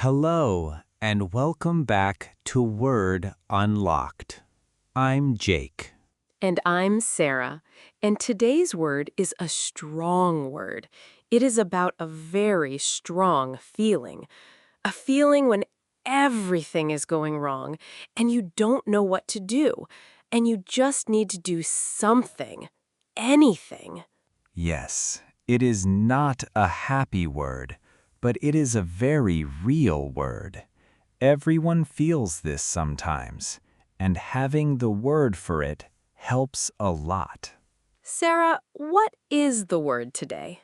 Hello, and welcome back to Word Unlocked. I'm Jake. And I'm Sarah, and today's word is a strong word. It is about a very strong feeling. A feeling when everything is going wrong, and you don't know what to do, and you just need to do something, anything. Yes, it is not a happy word, but it is a very real word. Everyone feels this sometimes, and having the word for it helps a lot. Sarah, what is the word today?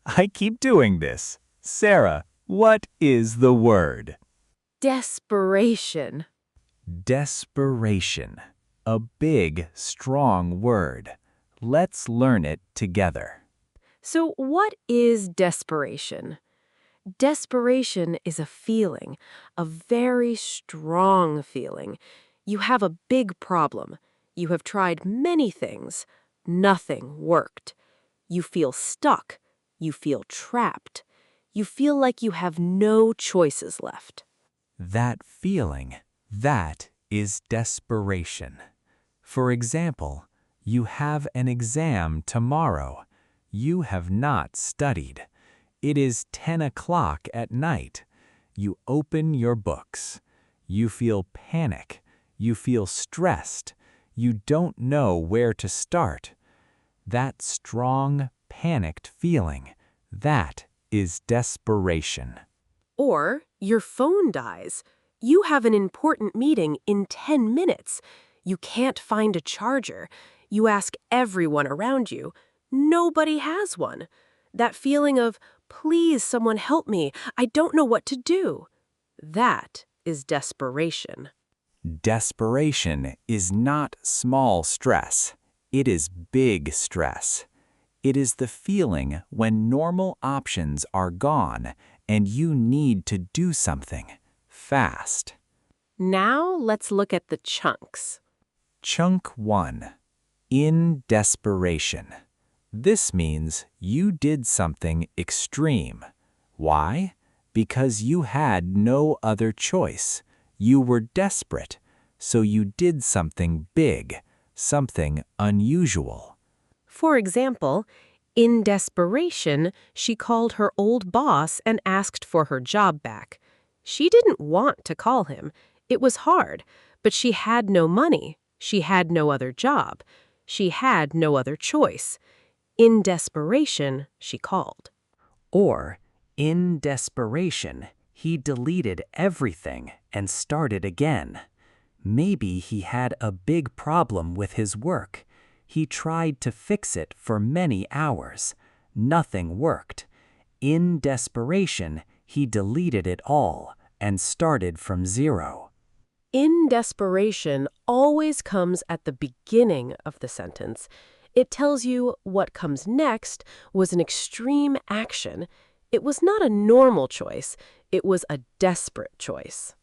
I keep doing this. Sarah, what is the word? Desperation. Desperation. A big, strong word. Let's learn it together. So what is desperation? Desperation is a feeling, a very strong feeling. You have a big problem. You have tried many things. Nothing worked. You feel stuck. You feel trapped. You feel like you have no choices left. That feeling, that is desperation. For example, you have an exam tomorrow. You have not studied. It is 10 o'clock at night. You open your books. You feel panic. You feel stressed. You don't know where to start. That strong, panicked feeling, that is desperation. Or your phone dies. You have an important meeting in 10 minutes. You can't find a charger. You ask everyone around you. Nobody has one. That feeling of, please, someone help me. I don't know what to do. That is desperation. Desperation is not small stress. It is big stress. It is the feeling when normal options are gone and you need to do something fast. Now let's look at the chunks. Chunk 1. In desperation. This means you did something extreme. Why? Because you had no other choice. You were desperate, so you did something big, something unusual. For example, in desperation, she called her old boss and asked for her job back. She didn't want to call him. It was hard, but she had no money. She had no other job. She had no other choice. In desperation, she called. Or, in desperation, he deleted everything and started again. Maybe he had a big problem with his work. He tried to fix it for many hours. Nothing worked. In desperation, he deleted it all and started from zero. In desperation always comes at the beginning of the sentence. It tells you what comes next was an extreme action. It was not a normal choice. It was a desperate choice.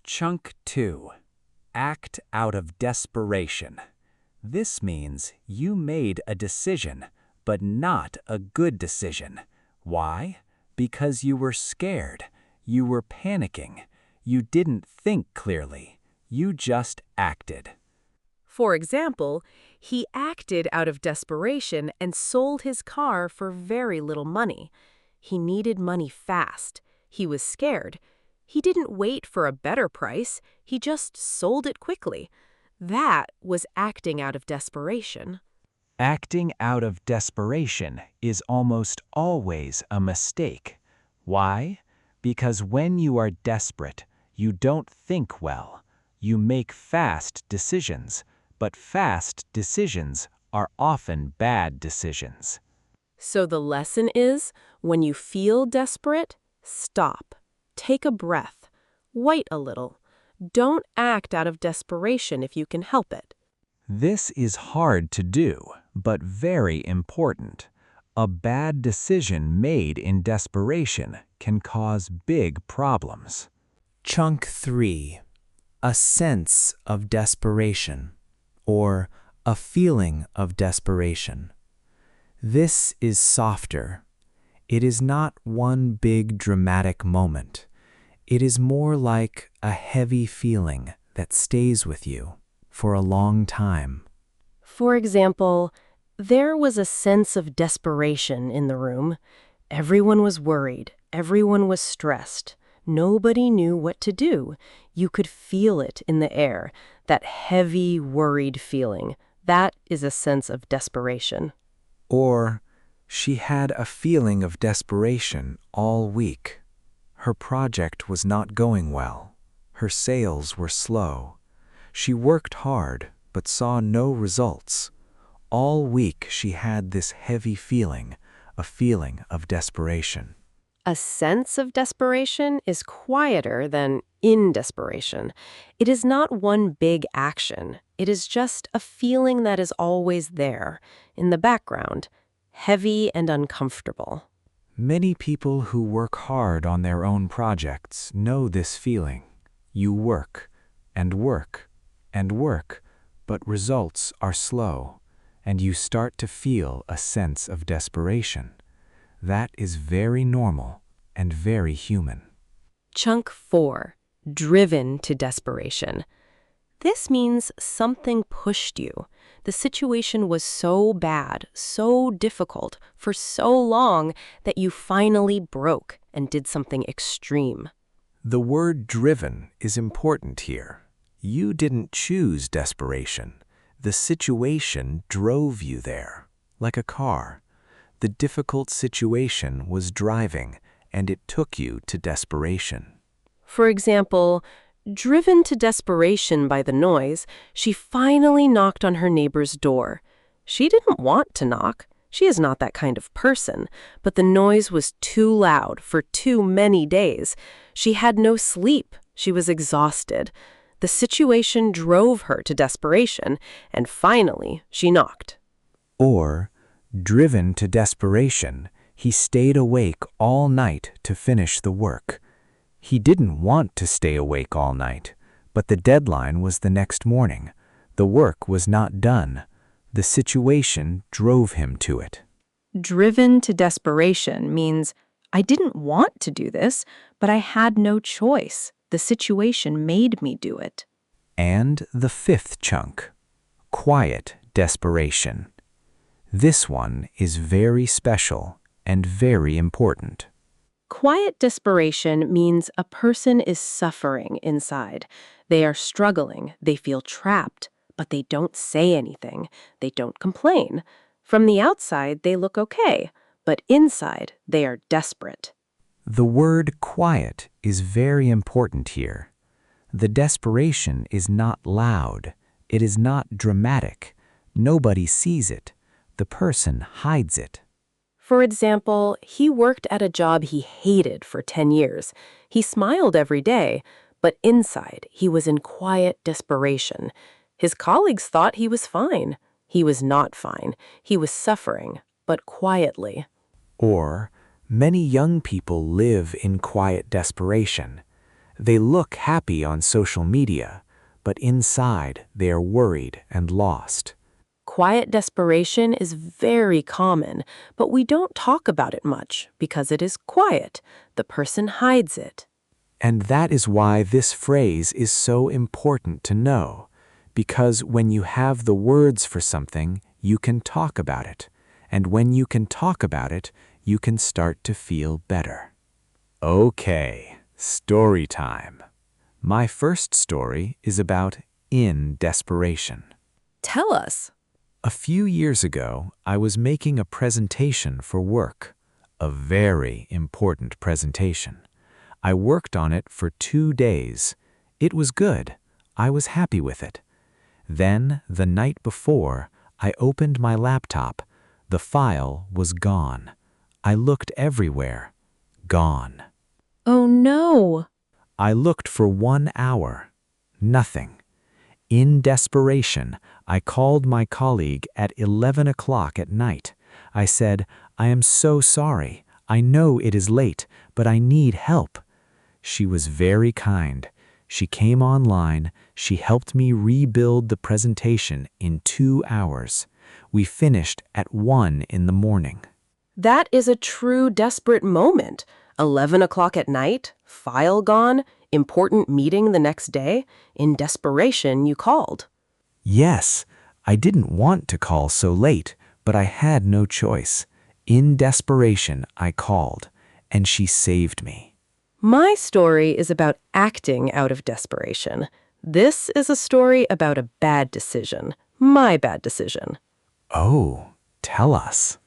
Chunk 2. Act out of desperation. This means you made a decision, but not a good decision. Why? Because you were scared. You were panicking. You didn't think clearly. You just acted. For example, he acted out of desperation and sold his car for very little money. He needed money fast. He was scared. He didn't wait for a better price. He just sold it quickly. That was acting out of desperation. Acting out of desperation is almost always a mistake. Why? Because when you are desperate, you don't think well. You make fast decisions, but fast decisions are often bad decisions. So the lesson is, when you feel desperate, stop. Take a breath. Wait a little. Don't act out of desperation if you can help it. This is hard to do, but very important. A bad decision made in desperation can cause big problems. Chunk 3. A sense of desperation, or a feeling of desperation. This is softer. It is not one big dramatic moment. It is more like a heavy feeling that stays with you for a long time. For example, there was a sense of desperation in the room. Everyone was worried. Everyone was stressed. Nobody knew what to do. You could feel it in the air, that heavy, worried feeling. That is a sense of desperation. Or she had a feeling of desperation all week. Her project was not going well. Her sales were slow. She worked hard but saw no results. All week she had this heavy feeling, a feeling of desperation. A sense of desperation is quieter than in desperation. It is not one big action. It is just a feeling that is always there, in the background, heavy and uncomfortable. Many people who work hard on their own projects know this feeling. You work and work and work, but results are slow, and you start to feel a sense of desperation. That is very normal and very human. Chunk 4. Driven to desperation. This means something pushed you. The situation was so bad, so difficult, for so long that you finally broke and did something extreme. The word driven is important here. You didn't choose desperation. The situation drove you there, like a car. The difficult situation was driving, and it took you to desperation. For example, driven to desperation by the noise, she finally knocked on her neighbor's door. She didn't want to knock. She is not that kind of person, but the noise was too loud for too many days. She had no sleep. She was exhausted. The situation drove her to desperation, and finally she knocked. Or, driven to desperation, he stayed awake all night to finish the work. He didn't want to stay awake all night, but the deadline was the next morning. The work was not done. The situation drove him to it. Driven to desperation means, I didn't want to do this, but I had no choice. The situation made me do it. And the fifth chunk, quiet desperation. This one is very special and very important. Quiet desperation means a person is suffering inside. They are struggling, they feel trapped, but they don't say anything. They don't complain. From the outside, they look okay, but inside, they are desperate. The word quiet is very important here. The desperation is not loud. It is not dramatic. Nobody sees it. The person hides it. For example, he worked at a job he hated for 10 years. He smiled every day, but inside, he was in quiet desperation. His colleagues thought he was fine. He was not fine. He was suffering, but quietly. Or, many young people live in quiet desperation. They look happy on social media, but inside they are worried and lost. Quiet desperation is very common, but we don't talk about it much because it is quiet. The person hides it. And that is why this phrase is so important to know, because when you have the words for something, you can talk about it. And when you can talk about it, you can start to feel better. Okay, story time. My first story is about in desperation. Tell us. A few years ago, I was making a presentation for work, a very important presentation. I worked on it for 2 days. It was good. I was happy with it. Then, the night before, I opened my laptop. The file was gone. I looked everywhere. Gone. Oh no! I looked for 1 hour. Nothing. In desperation, I called my colleague at 11 o'clock at night. I said, I am so sorry. I know it is late, but I need help. She was very kind. She came online. She helped me rebuild the presentation in 2 hours. We finished at 1 in the morning. That is a true desperate moment. 11 o'clock at night, file gone, important meeting the next day. In desperation, you called. Yes, I didn't want to call so late, but I had no choice. In desperation, I called, and she saved me. My story is about acting out of desperation. This is a story about a bad decision. My bad decision. Oh, tell us.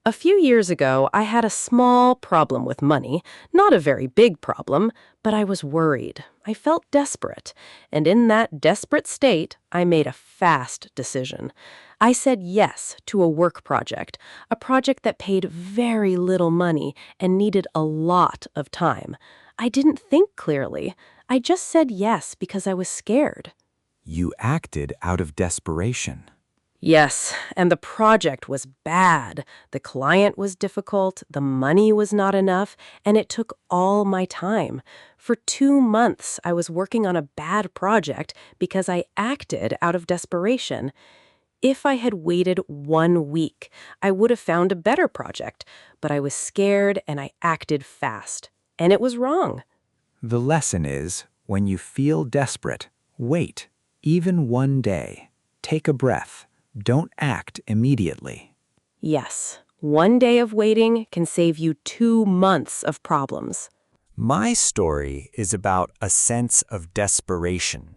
A few years ago, I had a small problem with money, not a very big problem, but I was worried. I felt desperate, and in that desperate state, I made a fast decision. I said yes to a work project, a project that paid very little money and needed a lot of time. I didn't think clearly. I just said yes because I was scared. You acted out of desperation. Yes, and the project was bad. The client was difficult, the money was not enough, and it took all my time. For 2 months, I was working on a bad project because I acted out of desperation. If I had waited 1 week, I would have found a better project, but I was scared and I acted fast. And it was wrong. The lesson is, when you feel desperate, wait, even one day. Take a breath. Don't act immediately. Yes, 1 day of waiting can save you 2 months of problems. My story is about a sense of desperation.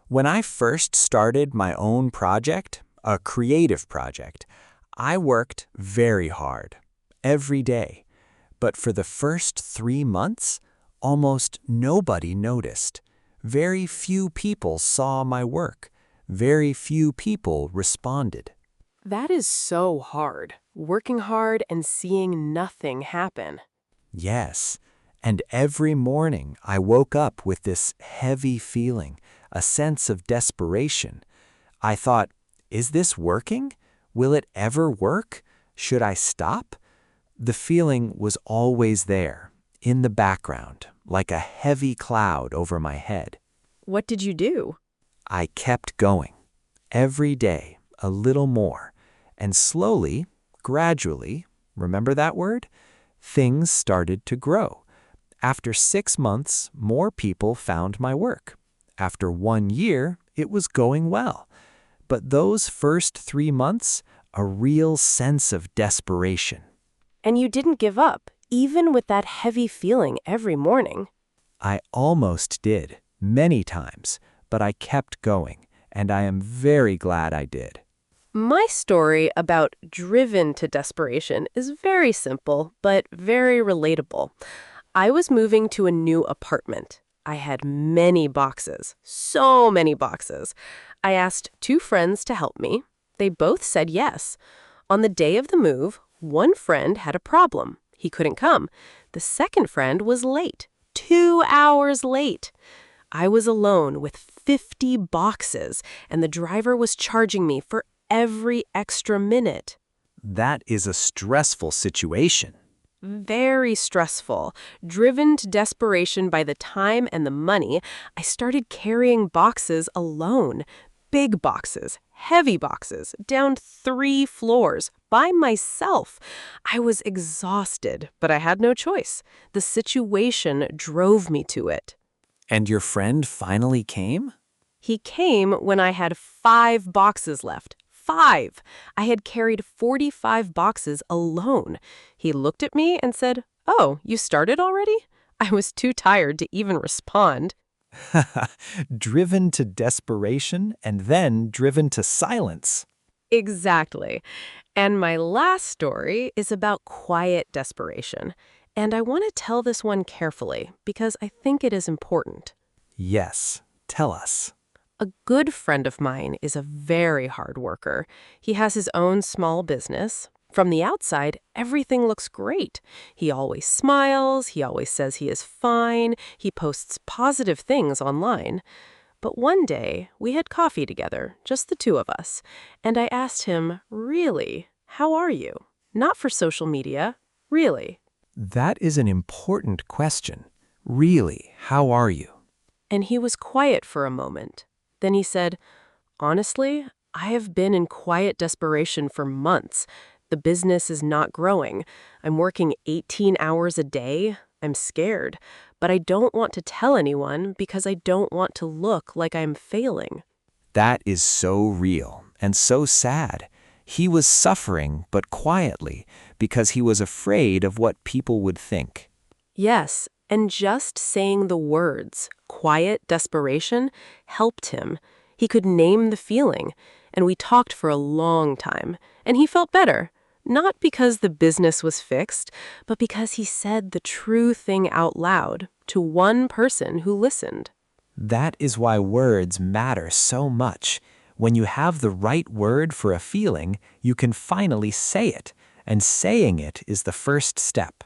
When I first started my own project, a creative project, I worked very hard, every day. But for the first 3 months, almost nobody noticed. Very few people saw my work. Very few people responded. That is so hard, working hard and seeing nothing happen. Yes, and every morning I woke up with this heavy feeling, a sense of desperation. I thought, is this working? Will it ever work? Should I stop? The feeling was always there, in the background, like a heavy cloud over my head. What did you do? I kept going. Every day, a little more. And slowly, gradually, remember that word? Things started to grow. After 6 months, more people found my work. After 1 year, it was going well. But those first 3 months, a real sense of desperation. And you didn't give up, even with that heavy feeling every morning. I almost did, many times, but I kept going, and I am very glad I did. My story about driven to desperation is very simple, but very relatable. I was moving to a new apartment. I had many boxes, so many boxes. I asked 2 friends to help me. They both said yes. On the day of the move, one friend had a problem. He couldn't come. The second friend was late, 2 hours late. I was alone with 50 boxes, and the driver was charging me for every extra minute. That is a stressful situation. Very stressful. Driven to desperation by the time and the money, I started carrying boxes alone. Big boxes, heavy boxes, down 3 floors, by myself. I was exhausted, but I had no choice. The situation drove me to it. And your friend finally came? He came when I had 5 boxes left. 5! I had carried 45 boxes alone. He looked at me and said, "Oh, you started already?" I was too tired to even respond. Driven to desperation and then driven to silence. Exactly. And my last story is about quiet desperation. And I want to tell this one carefully because I think it is important. Yes, tell us. A good friend of mine is a very hard worker. He has his own small business. From the outside, everything looks great. He always smiles, he always says he is fine, he posts positive things online. But one day, we had coffee together, just the 2 of us, and I asked him, "Really, how are you?" Not for social media, really. That is an important question. Really, how are you? And he was quiet for a moment. Then he said, "Honestly, I have been in quiet desperation for months. The business is not growing. I'm working 18 hours a day. I'm scared, but I don't want to tell anyone because I don't want to look like I'm failing. That is so real and so sad. He was suffering, but quietly, because he was afraid of what people would think. Yes, and just saying the words, quiet desperation, helped him. He could name the feeling, and we talked for a long time, and he felt better. Not because the business was fixed, but because he said the true thing out loud to one person who listened. That is why words matter so much. When you have the right word for a feeling, you can finally say it, and saying it is the first step.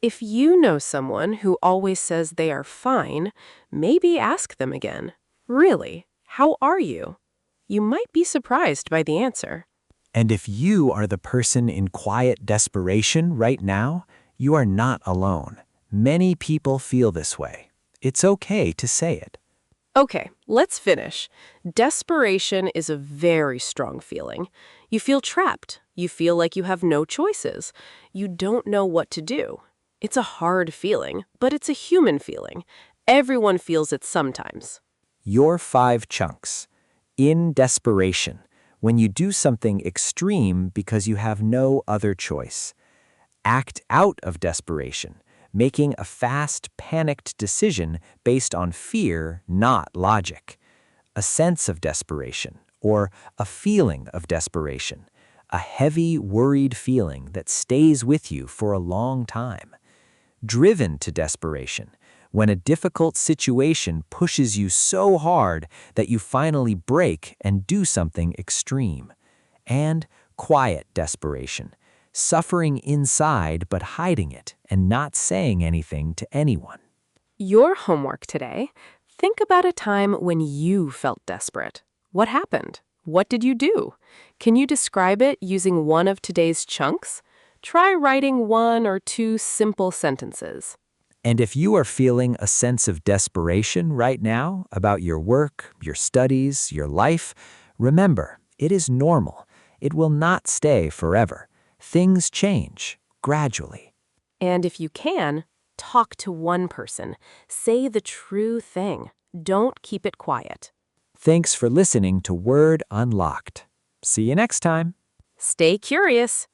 If you know someone who always says they are fine, maybe ask them again. Really, how are you? You might be surprised by the answer. And if you are the person in quiet desperation right now, you are not alone. Many people feel this way. It's okay to say it. Okay, let's finish. Desperation is a very strong feeling. You feel trapped. You feel like you have no choices. You don't know what to do. It's a hard feeling, but it's a human feeling. Everyone feels it sometimes. Your 5 chunks. In desperation, when you do something extreme because you have no other choice. Act out of desperation, making a fast, panicked decision based on fear, not logic. A sense of desperation, or a feeling of desperation. A heavy, worried feeling that stays with you for a long time. Driven to desperation, when a difficult situation pushes you so hard that you finally break and do something extreme. And quiet desperation, suffering inside but hiding it and not saying anything to anyone. Your homework today: think about a time when you felt desperate. What happened? What did you do? Can you describe it using one of today's chunks? Try writing 1 or 2 simple sentences. And if you are feeling a sense of desperation right now about your work, your studies, your life, remember, it is normal. It will not stay forever. Things change, gradually. And if you can, talk to one person. Say the true thing. Don't keep it quiet. Thanks for listening to Word Unlocked. See you next time. Stay curious.